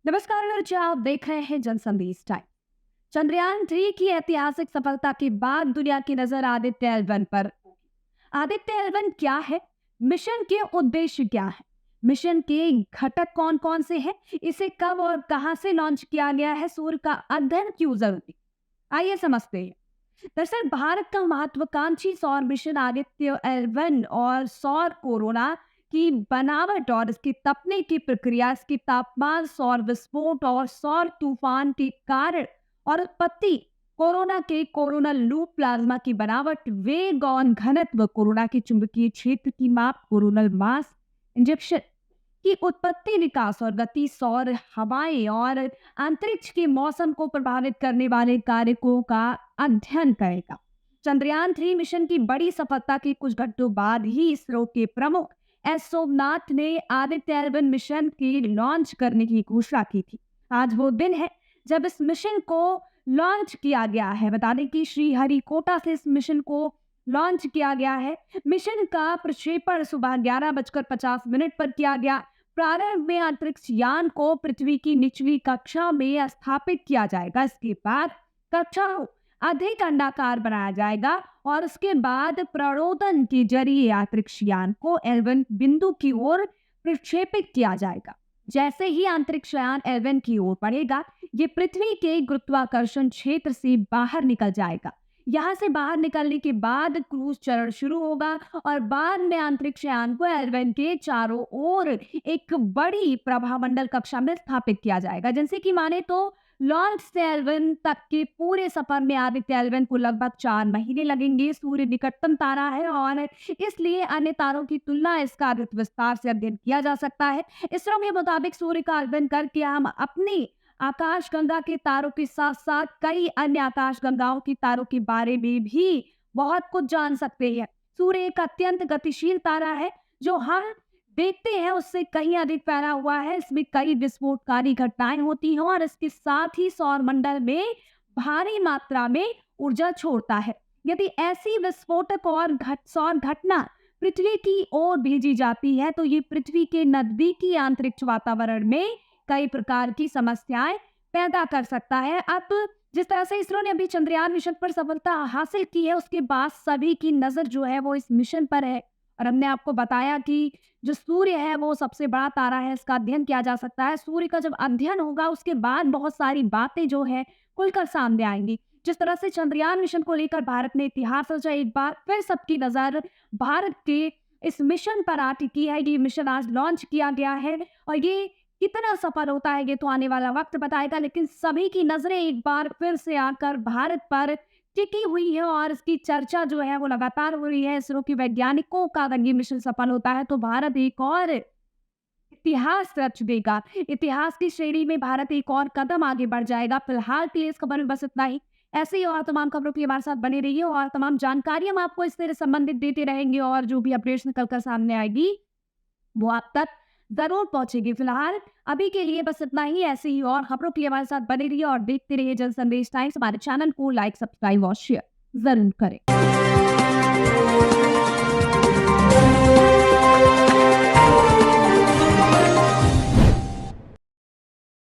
नमस्कार अर्जा, आप देख रहे हैं जन संदेश टाइम। चंद्रयान 3 की ऐतिहासिक सफलता के बाद दुनिया की नजर आदित्य L1 पर होगी। आदित्य L1 क्या है? मिशन के उद्देश्य क्या है? मिशन के घटक कौन कौन से हैं? इसे कब और कहां से लॉन्च किया गया है? सूर्य का अध्ययन क्यों जरूरी? आइए समझते हैं। दरअसल भारत का महत्वाकांक्षी सौर मिशन आदित्य L1 और सौर कोरोना की बनावट और इसकी तपने की प्रक्रिया, इसकी तापमान, सौर विस्फोट और सौर तूफान के कारण और उत्पत्ति, कोरोना के कोरोनल लूप, प्लाज्मा की बनावट, वेग और घनत्व, कोरोना के चुंबकीय क्षेत्र की माप, कोरोनल मास इंजेक्शन की उत्पत्ति, विकास और गति, सौर हवाएं और अंतरिक्ष के मौसम को प्रभावित करने वाले कारकों का अध्ययन करेगा। चंद्रयान 3 मिशन की बड़ी सफलता के कुछ घंटों बाद ही इसरो के प्रमुख एस सोमनाथ ने आदित्य L1 मिशन की लॉन्च करने की घोषणा की थी। आज वो दिन है जब इस मिशन को लॉन्च किया गया है। बता दें कि श्रीहरिकोटा से इस मिशन को लॉन्च किया गया है। मिशन का प्रक्षेपण सुबह 11:50 पर किया गया। प्रारंभ में अंतरिक्ष यान को पृथ्वी की निचली कक्षा में स्थापित किया जाएगा। इसके बाद कक्षा को अधिक अंडाकार बनाया जाएगा और उसके बाद प्रणोदन के जरिए अंतरिक्ष यान को L1 बिंदु की ओर प्रक्षेपित किया जाएगा। जैसे ही अंतरिक्ष यान L1 की ओर बढ़ेगा, ये पृथ्वी के गुरुत्वाकर्षण क्षेत्र से बाहर निकल जाएगा। यहाँ से बाहर निकलने के बाद क्रूज चरण शुरू होगा और बाद में अंतरिक्ष यान को L1 के चारों ओर एक बड़ी प्रभामंडल कक्षा में स्थापित किया जाएगा। जैसे कि माने तो लॉन्च से L1 तक के पूरे सफर में आदित्य L1 को लगभग 4 महीने लगेंगे। सूर्य निकटतम तारा है और इसलिए अन्य तारों की तुलना इसका अधिक विस्तार से अध्ययन किया जा सकता है। इसरो के मुताबिक सूर्य का अध्ययन करके हम अपनी आकाशगंगा के तारों के साथ साथ कई अन्य आकाशगंगाओं की तारों के बारे में भी बहुत कुछ जान सकते हैं। सूर्य एक अत्यंत गतिशील तारा है जो हम देखते हैं उससे कहीं अधिक फैला हुआ है। इसमें कई विस्फोटकारी घटनाएं होती हैं और इसके साथ ही सौर मंडल में भारी मात्रा में ऊर्जा छोड़ता है। यदि ऐसी विस्फोटक और सौर घटना पृथ्वी की ओर भेजी जाती है तो ये पृथ्वी के नजदीकी अंतरिक्ष वातावरण में कई प्रकार की समस्याएं पैदा कर सकता है। अब जिस तरह से इसरो ने अभी चंद्रयान मिशन पर सफलता हासिल की है, उसके बाद सभी की नजर जो है वो इस मिशन पर है। और हमने आपको बताया कि जो सूर्य है वो सबसे बड़ा तारा है, इसका अध्ययन किया जा सकता है। सूर्य का जब अध्ययन होगा उसके बाद बहुत सारी बातें जो है खुलकर सामने आएंगी। जिस तरह से चंद्रयान मिशन को लेकर भारत ने इतिहास रचा, एक बार फिर सबकी नजर भारत के इस मिशन पर आ टिकी है। ये मिशन आज लॉन्च किया गया है और ये कितना सफल होता है ये तो आने वाला वक्त बताएगा, लेकिन सभी की नजरें एक बार फिर से आकर भारत पर टिकी हुई है और इसकी चर्चा जो है वो लगातार हो रही है। इसरो के वैज्ञानिकों का अगर ये मिशन सफल होता है तो भारत एक और इतिहास रच देगा। इतिहास की श्रेणी में भारत एक और कदम आगे बढ़ जाएगा। फिलहाल के लिए इस खबर में बस इतना ही। ऐसे ही और तमाम खबरों के लिए हमारे साथ बने रहिए और तमाम जानकारी हम आपको इससे संबंधित देते रहेंगे और जो भी अपडेट्स निकल कर सामने आएगी वो आप तक जरूर पहुंचेगी। फिलहाल अभी के लिए बस इतना ही। ऐसे ही और खबरों के लिए हमारे साथ बने रहिए और देखते रहिए जन संदेश टाइम्स। हमारे चैनल को लाइक, सब्सक्राइब और शेयर जरूर करें।